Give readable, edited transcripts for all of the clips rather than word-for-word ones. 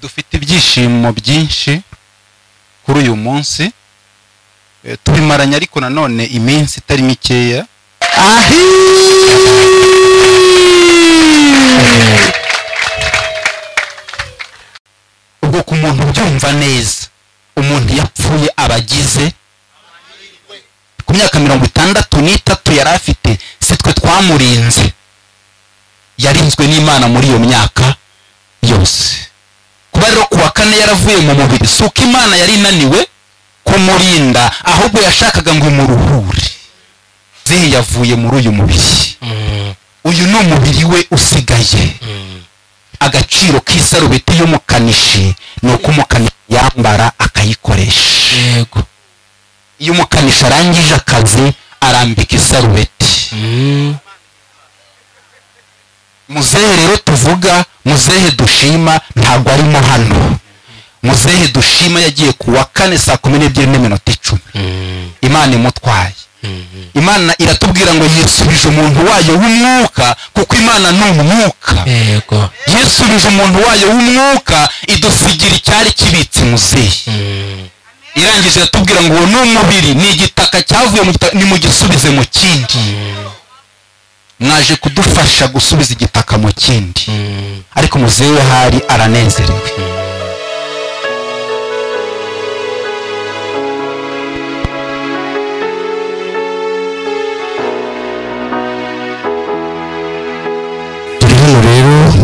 dufite ibyishimo byinshi kuri uyu munsi, tubimaranye ariko nanone iminsi itari mikeya. Ubwo ku muntu byumva neza, umuntu yapfuye abagize ku myaka 63 yari afite, si twe twamurinze, yarinzwe n'Imana muri iyo myaka yose. Kuba rero kuwa kane yaravuye mu mubiri, suko Imana yari inaniwe kumurinda, ahubwo yashakaga ngo imuruhure. Zehe yavuye muri uyu mubiri, uyu ni umubiri we usigaye. Agaciro k'isarubeti y'umukanishi ni uko umukanishi yambara akayikoresha. Yego. Iyo umukanishi arangije akazi arambika isarubeti. Muzehe rero tuvuga, muzehe dushima ntabwo arimo hano. Muzehe dushima yagiye kuwa kane saa 12:10. Imana imutwaye. Imana iratubwira ngo yisubije umuntu wayo w'umwuka, kuko Imana ni umwuka. Yego. Yisubije umuntu wayo w'umwuka, idusigira icyari kibitse muzehe. Irangije iratubwira ngo uwo ni umubiri, ni igitaka cyavuye mu gitaka, ni mu gisubize mu kindi. Mwaje kudufasha gusubiza igitaka mu kindi, ariko muzehe we hari aranezerewe. Rero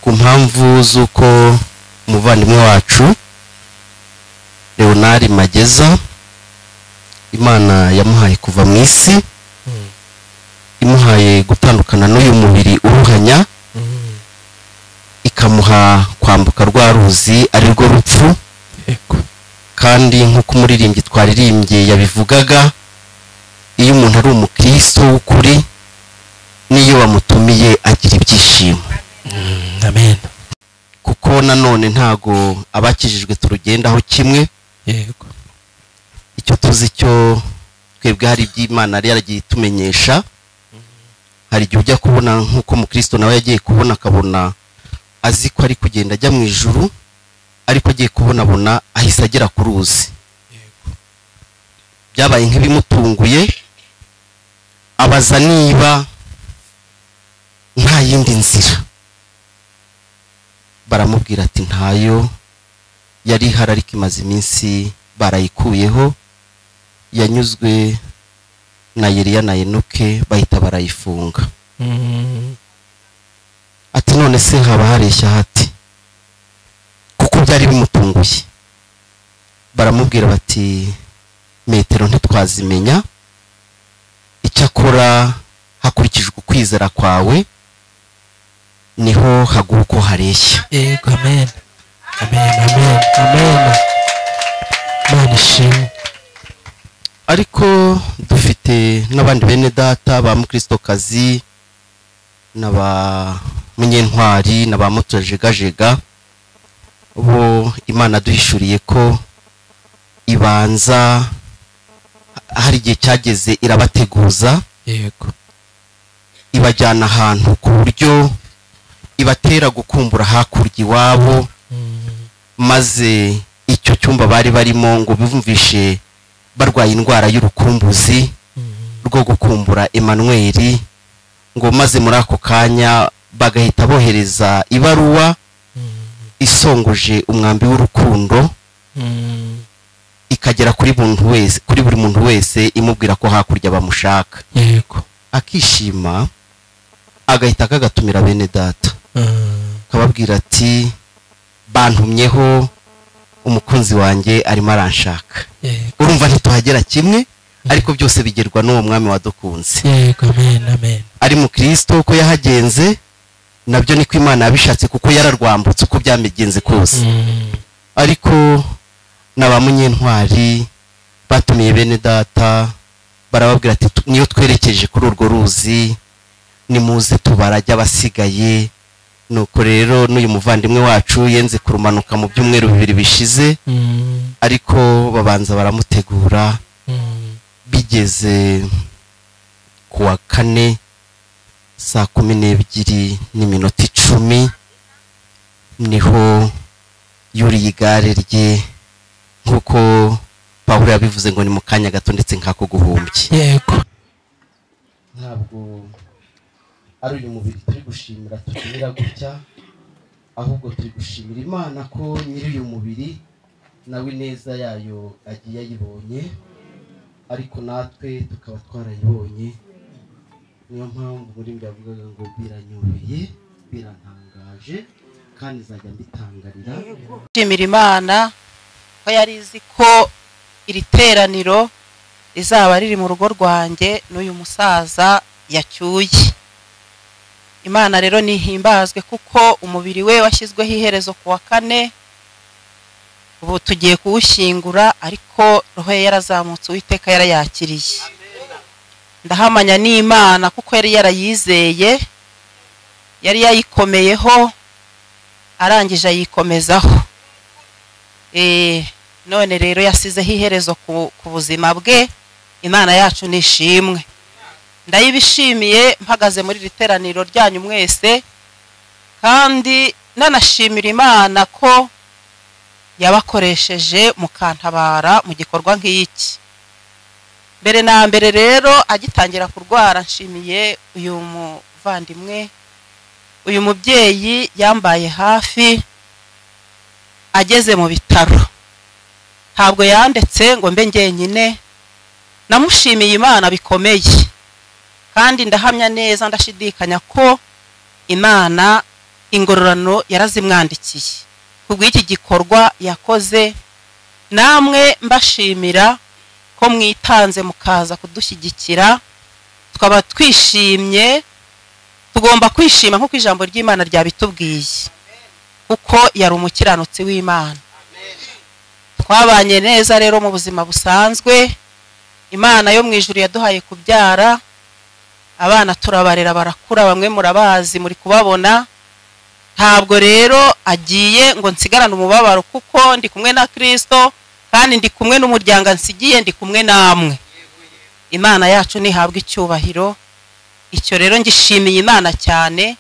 ku mpamvu z'uko umuvandimwe wacu Leonard Mageza Imana yamuhaye kuva mu isi, imuhaye gutandukana n'uyu mubiri uruhanya, ikamuha kwambuka rwa ruzi ari rwo rupfu. Kandi nk'uko umuririmbyi twaririmbye yabivugaga, iyo umuntu ari umukristo w'ukuri, niyo bamutumiye agira ibyishimo. Amen. Kuko nanone ntago abakijijwe turugendaho kimwe. Yego. Icyo tuzi cyo twebwe hari iby'Imana yari yaragiye tumenyesha. Hari igihe ujya kubona nk'uko umukristo nawe yagiye kubona, akabona azi ko ari kugenda ajya mu ijuru, ariko agiye kubona ahise agera ku ruzi. Byabaye nk'ibimutunguye, abaza niba nta yindi nzira. Baramubwira ati ntayo, yari ihari ariko imaze iminsi barayikuyeho, yanyuzwe na Eliya na Enoke bahita barayifunga. Ati none se haba hareshya hati, kuko byari bimutunguye. Baramubwira bati metero ntitwazimenya, icyakora hakurikijwe ukwizera kwawe niho haguha uko hareshya. Yego. Amen. Amen. Amen. Amen. Imana ishimwe. Ariko dufite n'abandi bene data ba mukristokazi n'aba munyentwari n'aba mutojegajega, bo Imana duhishuriye ko ibanza hari igihe cyageze irabateguza. Yego. Ibajyana ahantu ku buryo ibatera gukumbura hakurya iwabo, maze icyo cyumba bari barimo ngo bivumvishe barwaye indwara y'urukumbuzi rwo gukumbura Emmanuel, ngo maze muri ako kanya bagahita bohereza ibaruwa isongoje umwambi w'urukundo, ikagera kuri buri muntu wese imubwira ko hakurya bamushaka. Yego. Akishima, agahita kagatumira bene data, kababwira ati bantumyeho umukunzi wanjye arimo aranshaka. Urumva ntituhagera kimwe, ariko byose bigerwa n'uwo mwami wadukunze. Yego. Amen. Amen. Ari mu Kristo uko yahagenze, nabyo niko Imana yabishatse, kuko yararwambutse uko byamigenze kose. Ariko n'abamunyentwari batumiye bene data, barababwira ati niyo twerekeje kuri urwo ruzi, nimuze tubarajya basigaye. Nuko rero n'uyu muvandimwe wacu yenze kurumanuka mu byumweru 2 bishize, ariko babanza baramutegura. Bigeze kuwa kane saa 12:10 niho yuriye igare rye nk'uko Pawulo yabivuze ngo ni mu kanya gato ndetse nk'ako guhumbye. yego ntabwo ari uyu mubiri turi gushimira tugira gutya, ahubwo turi gushimira Imana ko nyiri uyu mubiri nawe ineza yayo agiye ayibonye, ariko natwe tukaba twarayibonye. Niyo mpamvu muri mbi yavugaga ngo biranyobeye birantangaje kandi nzajya mbitangarira. Nshimira Imana ko yari izi ko iri teraniro rizaba riri mu rugo rwanjye n'uyu musaza yacyuye. Imana rero nihimbazwe kuko umubiri we washyizweho iherezo ku wa 4, ubu tugiye kuwushyingura, ariko roho ye yarazamutse, Uwiteka yarayakiriye. Ndahamanya n'Imana kuko yari yarayizeye, yari yayikomeyeho, arangije ayikomezaho. None rero yasizeho iherezo ku buzima bwe. Imana yacu nishimwe. Ndayibishimiye mpagaze muri literaniro ryanyu mwese, kandi nanashimira Imana ko yabakoresheje mukantabara mu gikorwa nk'iki. Mbere na mbere rero agitangira kurwara, nshimiye uyu muvandimwe, uyu mubyeyi yambaye hafi ageze mu bitaro. Ntabwo yandetse ngo mbe njyenyine, namushimiye Imana bikomeye, kandi ndahamya neza ndashidikanya ko Imana ingororano yarazimwandikiye kubw'iki gikorwa yakoze. Namwe mbashimira ko mwitanze mukaza kudushyigikira, tukaba twishimye. Tugomba kwishima nk'uko ijambo ry'Imana ryabitubwiye, kuko yari umukiranutsi w'Imana. Twabanye neza rero mu buzima busanzwe. Imana yo mu ijuru yaduhaye kubyara abana, turabarera barakura, bamwe murabazi muri kubabona. Ntabwo rero agiye ngo nsigarane umubabaro, kuko ndi kumwe na Kristo, kandi ndi kumwe n'umuryango nsigiye, ndi kumwe namwe. Imana yacu nihabwe icyubahiro. Icyo rero ngishimiye Imana cyane,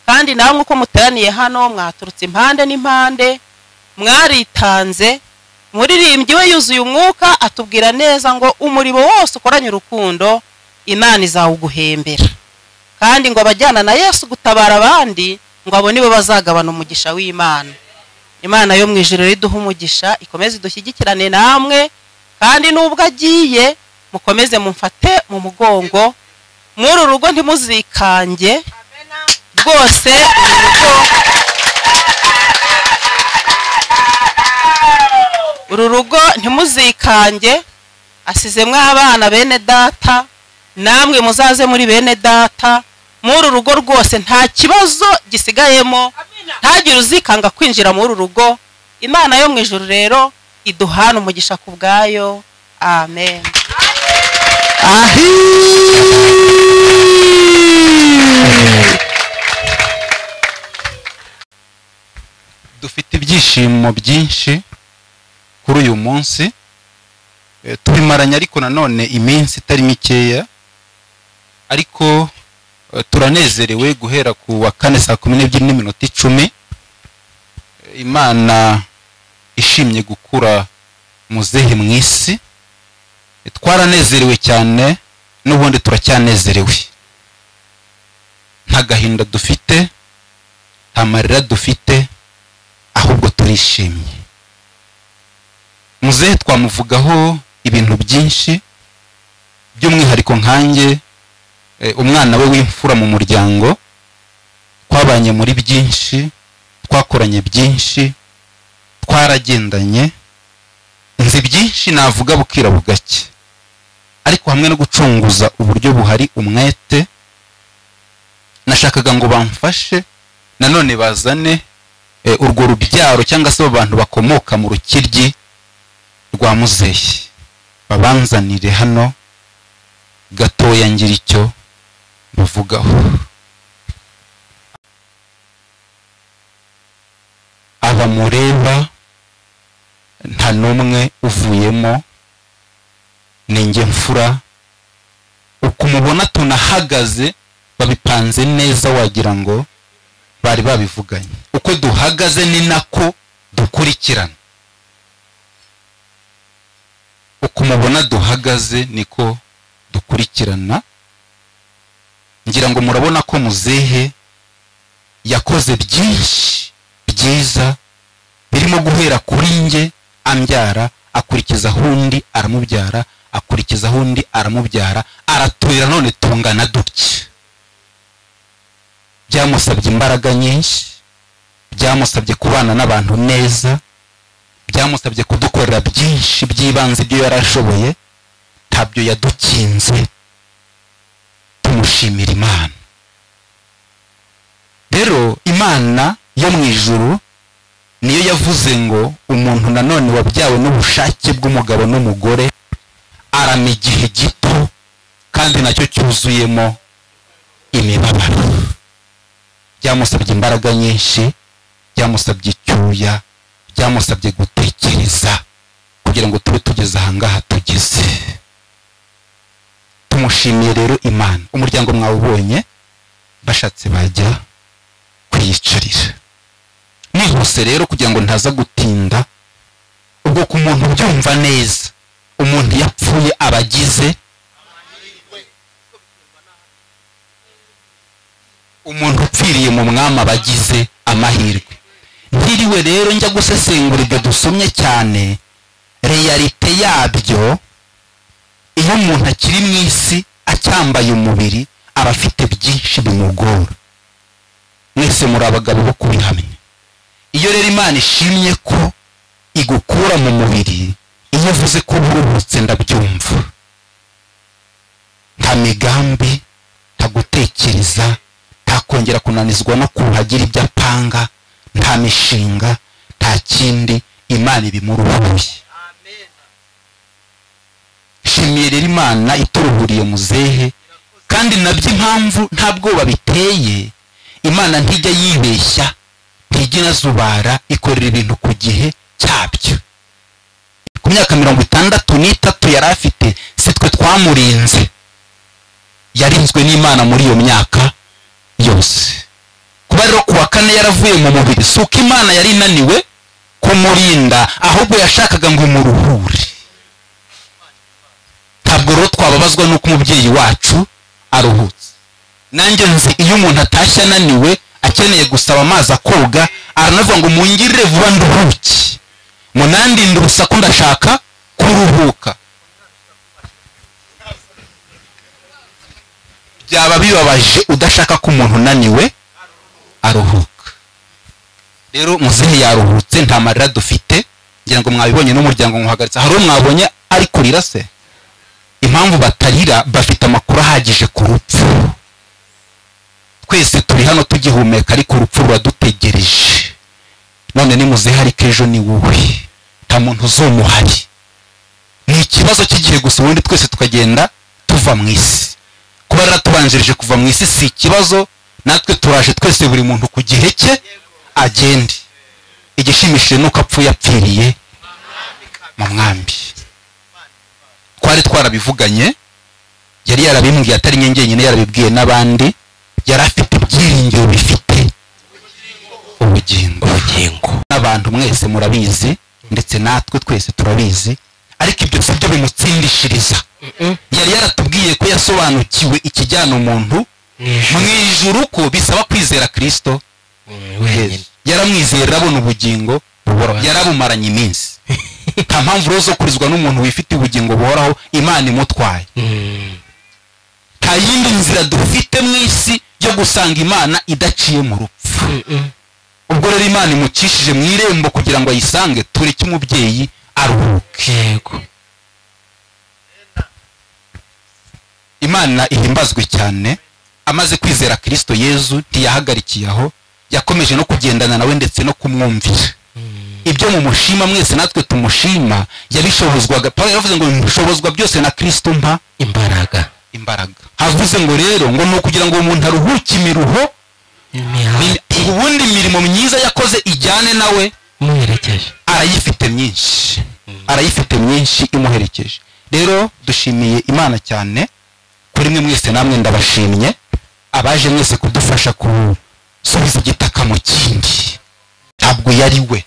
kandi namwe uko muteraniye hano mwaturutse impande n'impande, mwaritanze. Muririmbyi we yuzuye umwuka atubwira neza ngo umurimo wose ukoranye urukundo Imana izawuguhembera, kandi ngo abajyana na Yesu gutabara abandi ngo abo nibo bazagabana umugisha w'Imana. Imana yo mu ijuru riduha umugisha, ikomeze idushyigikirane namwe, kandi nubwo agiye mukomeze mumfate mu mugongo. Muri urugo ntimuzikange rwose, uru rugo ntimuzikange. Asizemwe abana bene data, namwe muzaze muri bene data. Muri urugo rwose nta kibazo gisigayemo, ntagire uzikanga kwinjira muri urugo. Imana yo mu ijuru rero iduhana umugisha ku bwayo. Amen. Dufite ibyishimo byinshi kuri uyu munsi, tubimaranye ariko nanone iminsi itari mikeya, ariko turanezerewe guhera ku wa 4 saa 12:10. Imana ishimye gukura muzehe mu isi. Twaranezerewe cyane, n'ubundi turacyanezerewe. Nta gahinda dufite, nta marira dufite, ahubwo turishimye. Muzehe twamuvugaho ibintu byinshi, by'umwihariko nkanjye, umwana we w'imfura mu muryango. Twabanye muri byinshi, twakoranye byinshi, twaragendanye, nzi byinshi navuga bukira bugake, ariko hamwe no gucunguza uburyo buhari umwete, nashakaga ngo bamfashe nanone bazane urwo rubyaro cyangwa se abantu bakomoka mu rukiryi rwa muzehe, babanzanire hano gatoya ngira icyo bavugaho. Aba mureba nta n'umwe uvuyemo, ninjye mfura. Uko mubona tunahagaze babipanze neza, wagira ngo bari babivuganye. Uko duhagaze ni nako dukurikirana. Uko mubona duhagaze niko dukurikirana. Ngira ngo murabona ko muzehe yakoze byinshi byiza birimo guhera kuri nge ambyara, akurikiza hundi aramubyara, akurikiza hundi aramubyara, araturira none tungana dutya. Byamusabye imbaraga nyinshi, byamusabye kubana n'abantu neza, byamusabye kudukorera byinshi by'ibanze byo yarashoboye, ntabyo yadukinze. Tumushimira Imana. Rero Imana yo mu ijuru niyo yavuze ngo umuntu nanone wabyawe n'ubushake bw'umugabo n'umugore arama igihe gito kandi nacyo cyuzuyemo imibabaro. Byamusabye imbaraga nyinshi, byamusabye icyuya, byamusabye gutekereza kugira ngo tube tugeze ahangaha tugeze. Tumushimiye rero Imana. Umuryango mwawubonye, bashatse bajya kwiyicarira. Nihuse rero kugira ngo ntaza gutinda, ubwo ku muntu byumva neza, umuntu yapfuye abagize umuntu upfiriye mu mwami abagize amahirwe. Ntiriwe rero njya gusesengura ibyo dusomye cyane, realite yabyo, iyo umuntu akiri mu isi acyambaye umubiri aba afite byinshi bimugora. Mwese muri abagabo bo kubihamya. Iyo rero Imana ishimye ko igukura mu mubiri, iyo uvuze ko uruhutse ndabyumva. Nta migambi, nta gutekereza, nta kongera kunanizwa no kuhagira ibyo apanga, nta mishinga, nta kindi, Imana ibimuruhuye. Shimiye rero Imana ituruhuriye muzehe, kandi nabyo impamvu nta bwoba biteye. Imana ntijya yibeshya, ntijya inazubara, ikorera ibintu ku gihe cyabyo. Ku myaka 63 yari afite, si twe twamurinze, yarinzwe n'Imana muri iyo myaka yose. Kuba rero kuwa kane yaravuye mu mubiri, si uko Imana yari inaniwe kumurinda, ahubwo yashakaga ngo imuruhure. Ntabwo rero twababazwa n'uko umubyeyi wacu aruhutse. Nanjye nzi iyo umuntu atashye ananiwe, akeneye gusaba amazi akoga, aranavuga ngo mungirire vuba nduhuke, munandinde urusaku ndashaka kuruhuka. Byaba bibabaje udashaka ko umuntu unaniwe aruhuka. Rero muzehe yaruhutse, nta marira dufite. Ngira ngo mwabibonye n'umuryango muhagaritse. Hari mwabonye ari kurira se? Impamvu batarira, bafite amakuru ahagije ku rupfu. Twese turi hano tugihumeka, ariko urupfu ruradutegereje. None ni muzehe ariko ejo ni wowe, nta muntu uzomuhari. Ni ikibazo cy'igihe gusa, ubundi twese tukagenda tuva mu isi. Kuba ratubanjirije kuva mu isi si ikibazo, natwe turaje twese buri muntu ku gihe cye agende. Igishimishije nuko apfuye apfiriye mu mwambi. Twari twarabivuganye, yari yarabimbwiye atari nyenyenyine, yarabibwiye n'abandi. Yari afite ibyiringiro bifite ubugingo. N'abantu mwese murabizi, ndetse natwe twese turabizi, ariko ibyo si byo bimutsindishiriza. Yari yaratubwiye ko yasobanukiwe ikijyana umuntu mu ijuru, ko bisaba kwizera Kristo wenyine. Yaramwizeye, arabona ubugingo buhoraho, yarabumaranye iminsi. Nta mpamvu rero zo kurizwa n'umuntu wifite ubugingo buhoraho Imana imutwaye. Nta yindi nzira dufite mu isi yo gusanga Imana idaciye mu rupfu. Ubwo rero Imana imucishije mu irembo kugira ngo ayisange, tureke umubyeyi aruhuke. Imana ihimbazwe cyane. Amaze kwizera Kristo Yezu ntiyahagarikiye aho, yakomeje no kugendana nawe ndetse no kumwumvira. Ibyo mu mushima mwese natwe tumushima, yabishobozwaga. Paulo yavuze ngo bishobozwa byose na Kristo mpa imbaraga. Havuze ngo rero ngo no kugira ngo umuntu aruhuke imiruho, ubundi imirimo myiza yakoze ijyane nawe muherekeje. Arayifite myinshi imuherekeje. Rero dushimiye Imana cyane. Kuri mwe mwese namwe ndabashimye, abaje mwese kudufasha kusubiza igitaka mu kindi. yiteguye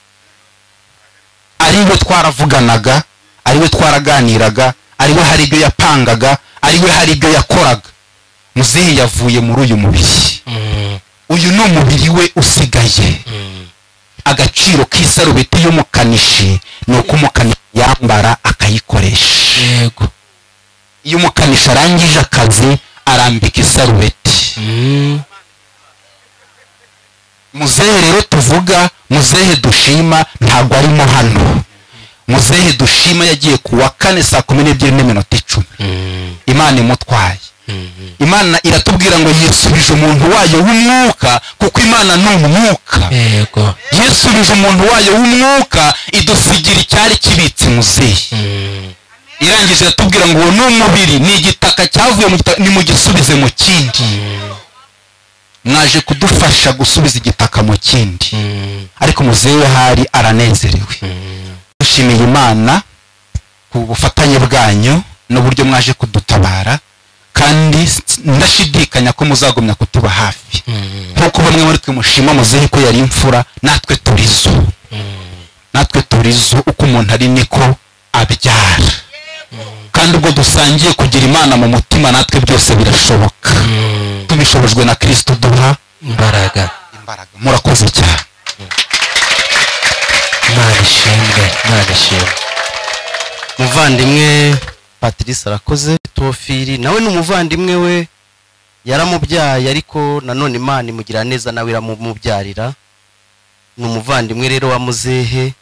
ari we twaravuganaga, ari we twaraganiraga, ari we hari ibyo yapangaga, ari we hari ibyo yakoraga. Muzehe yavuye muri uyu mubiri. Uyu ni umubiri we usigaye. Agaciro k'isarubeti y'umukanishi ni uko umukanishi yambara akayikoresha. Yego. Iyo umukanishi arangije akazi arambika isarubeti. Muzehe rero tuvuga, muzehe dushima ntabwo arimo hano. Muzehe dushima yagiye ku wa 4 saa 12:10. Imana imutwaye. Imana iratubwira ngo yisubije umuntu wayo w'umwuka, kuko Imana ni umwuka. Yego. Yisubije umuntu wayo w'umwuka idusigira icyari kibitse muzehe. Irangije iratubwira ngo ni umubiri, ni igitaka cyavuye mu gitaka, ni mu gisubize mu kindi. Mwaje kudufasha gusubiza igitaka mu kindi. Ariko muzehe hari aranezerewe. Dushimiye Imana ku bufatanye bwanyu n'uburyo mwaje kudutabara, kandi ndashidikanya ko muzagumya kutuba hafi. Nkuko bamwe muri twe mushima muzehe ko yari imfura, natwe turizo. Natwe turizo uko umuntu ari niko abyara. Kandi ubwo dusangiye kugira Imana mu mutima, natwe byose birashoboka. Tubishobojwe na Kristo duha imbaraga. Murakoze cyane. Imana ishimwe. Muvandimwe Patrice arakoze. Tofiri nawe ni umuvandimwe we, yaramubyaye ariko nanone Imana imugira neza, nawe iramubyarira. Ni umuvandimwe rero wa muzehe,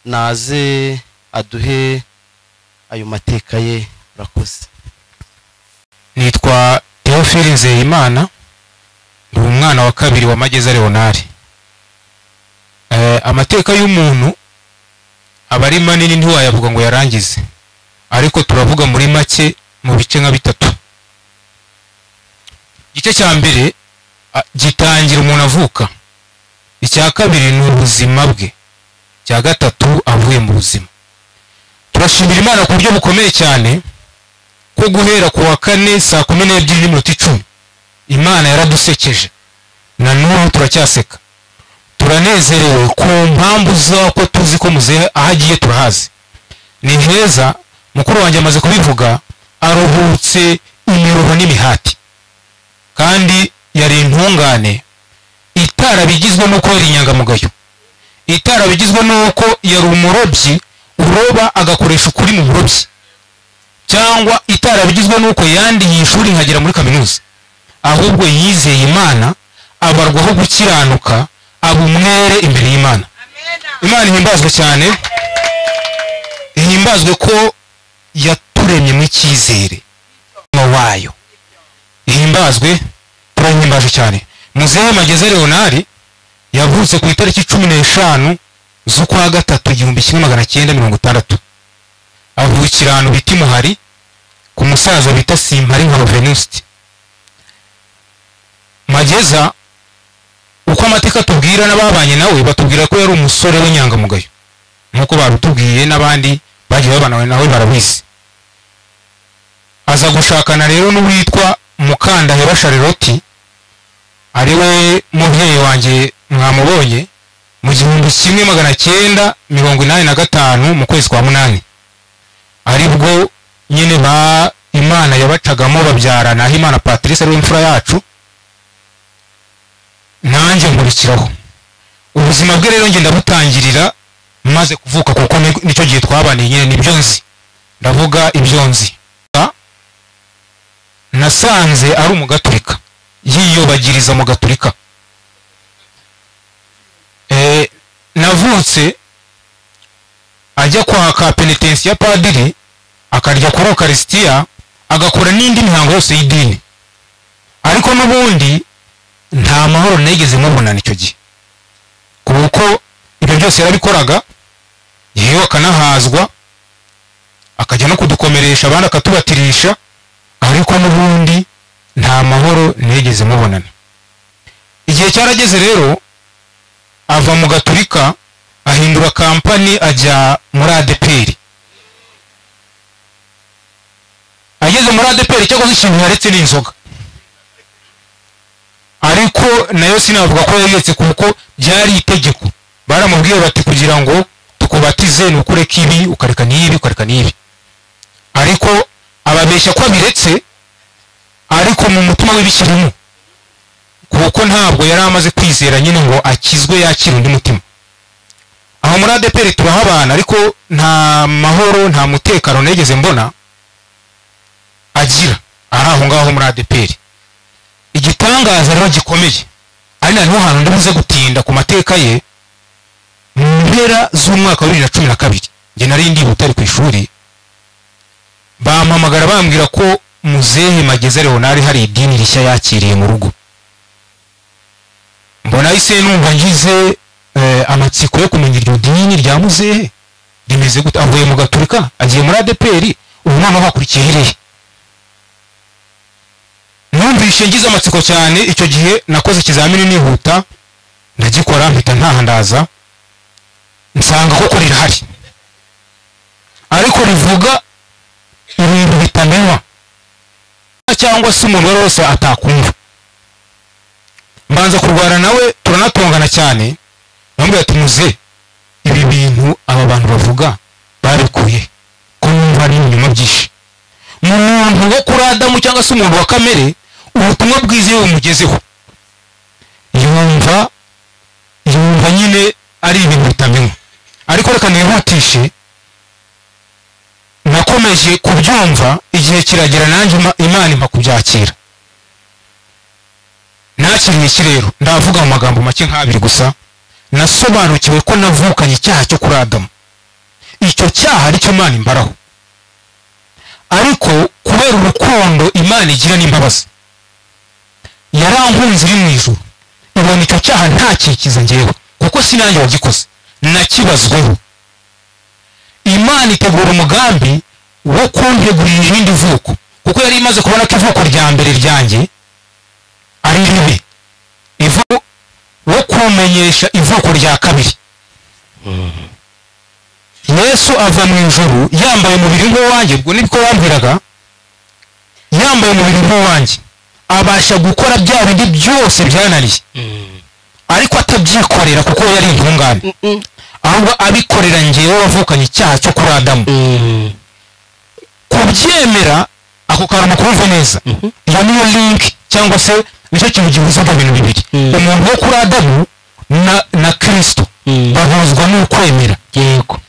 naze aduhe ayo mateka ye. Urakoze. Nitwa Theophile Nzeyimana, ndi umwana wa kabiri wa Mageza Leonard. Amateka y'umuntu aba ari manini ntiwayavuga ngo yarangize, ariko turavuga muri make mu bice nka bitatu. Igice cya mbere gitangira umuntu avuka, icya kabiri ni ubuzima bwe, icya gatatu avuye mu buzima. Turashimira Imana ku buryo bukomeye cyane ko guhera ku wa 4 saa 12:10 Imana yaradusekeje, na n'ubu turacyaseka. Turanezerewe ku mpamvu z'uko tuzi ko muzehe ahagiye turahazi. Ni heza, mukuru wanjye amaze kubivuga, aruhutse imiruho n'imihati, kandi yari intungane, itarabigizwe n'uko yari inyangamugayo, itarabigizwe n'uko yari umurobyi uroba agakoresha ukuri mu burobyi, cyangwa itarabigizwe n'uko yandiye ishuri nkagera muri kaminuza. Ahubwo yizeye Imana, abarwaho gukiranuka, aba umwere imbere y'Imana. Imana ihimbazwe cyane, ihimbazwe ko yaturemye mu cyizere wayo. Ihimbazwe, turahimbaje cyane. Muzehe Mageza Leonard yavutse ku itariki 15 z'ukwa 3 1960. Avukira ahantu bita Muhari ku musaza bita Simpari nka Venuste. Mageza uko amateka tubwira n'ababanye nawe batubwira ko yari umusore w'inyangamugayo, nkuko barutubwiye n'abandi bagiye babana nawe barabizi. Aza gushakana rero n'uwitwa Mukandaheba Charlotte, ari we mubyeyi wanjye mwamubonye, mu 1985 mu kwezi kwa 8. Aribwo nyine ba Imana yabacagamo babyarana, aho Imana Patrice ari imfura yacu, nanjye nkurikiraho. Ubuzima bwe rero ngenda butangirira maze kuvuka, kuko nicyo gihe twabaniye nyine nibyo nzi. Ndavuga ibyo nzi. Nasanze ari umugaturika, yiyobagiriza mu gaturika. Navutse ajya kwa penitensi ya padiri, akarya kuri Eucharistia, agakora n'indi mihango yose y'idini. Ariko n'ubundi nta mahoro negeze mubonana icyo gihe, kuko ibyo byose yarabikoraga, yewe akanahazwa, akajya no kudukomeresha abandi akatubatirisha, ariko n'ubundi nta mahoro negeze mubonana. Igihe cyarageze rero ava mu gaturika ahindura kampani ajya muri ADPR. Ageze muri ADPR cyakoze ikintu yaretse n'inzoga, ariko nayo sinavuga ko yaretse kuko byari itegeko. baramubwiye bati kugira ngo tukubatize ni ukureka ibi ukareka n'ibi ukareka n'ibi, ariko ababeshya ko abiretse ariko mu mutima w'ibikirimo, kuko ntabwo yari amaze kwizera nyine ngo akizwe yakira undi mutima. Aho muri ADPR turahabana, ariko nta mahoro nta mutekano negeze mbona agira ari aho ngaho muri ADPR. Igitangaza rero gikomeye ari naho hantu ndabuze gutinda ku mateka ye. Mu mpera z'umwaka wa 2012 nge nari ndi butari ku ishuri, bampamagara bambwira ko muzehe Mageza Leonard hari idini rishya yakiriye mu rugo. Mbona ise numva ngize amatsiko yo kumenya iryo dini rya muzehe rimeze gute. Avuye mu Gaturika agiye muri ADPR, ubu noneho hakurikiye hehe? Numvise ngize amatsiko cyane. Icyo gihe nakoze ikizamini nihuta ndagikora, mpita ntahandaza nsanga koko rirahari, ariko rivuga ibintu bitamenywa cyangwa se umuntu wese atakumva. Mbanza kurwara nawe turanatongana cyane, bambwira ati muze ibi bintu aba bantu bavuga babikuye ko numva ari inyuma byinshi. Mu muntu wo kuri Adamu cyangwa se umuntu wa kamere, ubutumwa bwiza iyo bumugezeho yumva nyine ari ibintu bitamenywa. Ariko reka nihutishe, nakomeje kubyumva igihe kiragera nanjye Imana impa kubyakira. Nakiriye iki rero? Ndavuga mu magambo make nk'abiri gusa. Nasobanukiwe ko navukanye icyaha cyo kuri Adamu. Icyo cyaha ari cyo Imana imbaraho, ariko kubera urukundo Imana igira n'imbabazi yarankunze iri mu ijuru, ibona icyo cyaha ntakikiza njyewe, kuko sinanjye wagikoze, nakibazweho. Imana itegura umugambi wo kuntegurira irindi vuko, kuko yari imaze kubona ko ivuko rya mbere ryanjye ari ribi, ivuko wo kumenyesha ivuko rya kabiri. Yesu ava mu ijuru yambaye umubiri nk'uwanjye, ubwo nibwo wambwiraga, yambaye umubiri nk'uwanjye, abasha gukora bya bindi byose byananiye, ariko atabyikorera kuko yari intungane, ahubwo abikorera njyewe wavukanye icyaha cyo kuri Adamu. Kubyemera ako kantu kumva neza, iyo niyo link cyangwa se nicyo kintu gihuza ibintu bibiri. Umuntu wo kuri Adamu na Kristo bahuzwa n'ukwemera. Yego,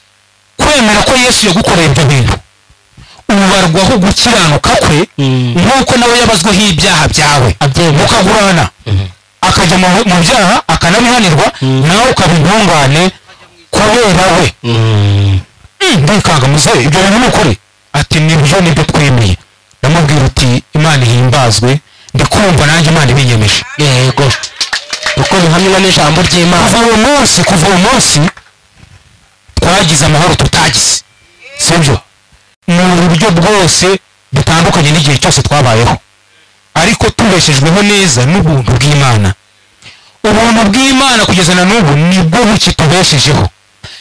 kwemera ko Yesu yagukoreye ibyo bintu, ubarwaho gukiranuka kwe, nk'uko nawe yabazweho ibyaha byawe, mukagurana, akajya mu byaha akanabihanirwa, nawe ukaba intungane kubera we. Ndikanga muzehe ibyo bintu n'ukuri? Ati nibyo twemeye. Ndamubwira uti Imana ihimbazwe, ndikumva nanjye Imana ibinyemeje. Yego, uko bihamywa n'ijambo ry'Imana. Kuva uwo munsi twagize amahoro tutagize, sibyo? Mu buryo bwose bitandukanye n'igihe cyose twabayeho, ariko tubeshejweho neza n'ubuntu bw'Imana. Ubuntu bw'Imana kugeza na n'ubu nibwo bukitubeshejeho,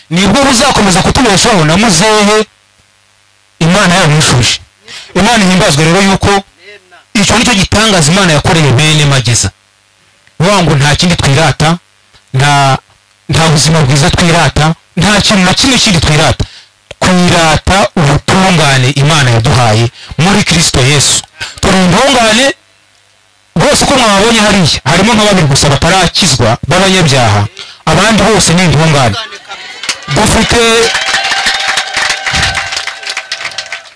nibwo buzakomeza kutubeshaho na muzehe Imana yamwishuje. Imana ihimbazwe rero yuko icyo nicyo gitangaza Imana yakoreye bene Mageza. Wangu nta kindi twirata, nta buzima bwiza twirata, nta kintu na kimwe kindi twirata. Twirata ubutungane Imana yaduhaye muri Kristo Yesu. Turi intungane bose, ko mwabonye hariya harimo nk'ababiri gusa batarakizwa b'abanyabyaha, abandi bose ni intungane. Dufite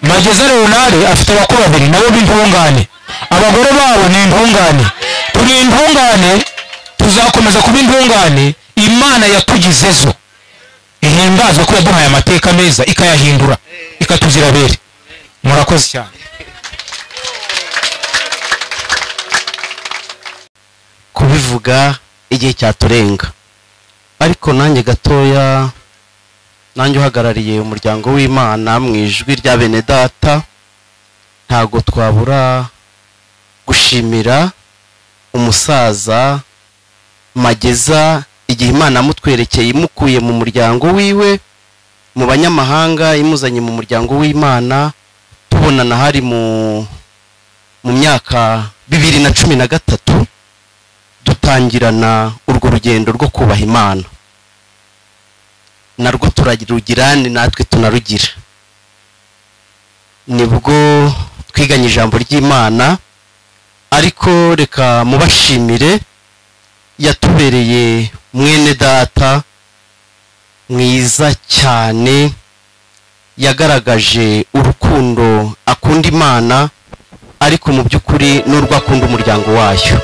Mageza Leonard afite abakuru babiri nabo b'intungane, abagore babo ni intungane. Turi intungane, tuzakomeza kuba intungane. Imana yatugizezo ihimbazwe ko yaduhaye amateka meza, ikayahindura ikatuzira bere. Murakoze cyane. Kubivuga igihe cyaturenga, ariko nanjye gatoya, nanjye uhagarariye umuryango w'Imana mu ijwi rya bene data, ntago twabura gushimira umusaza Mageza igihe Imana amutwerekeye imukuye mu muryango wiwe mu banyamahanga imuzanye mu muryango w'Imana. Tubonana hari mu myaka 2013 dutangirana urwo rugendo rwo kubaha Imana. narwo turarugira ni natwe tunarugira. Nibwo twiganye ijambo ry'Imana, ariko reka mubashimire, yatubereye mwene data mwiza cyane, yagaragaje urukundo akunda Imana, ariko mu by'ukuri n'urwo akunda umuryango wayo.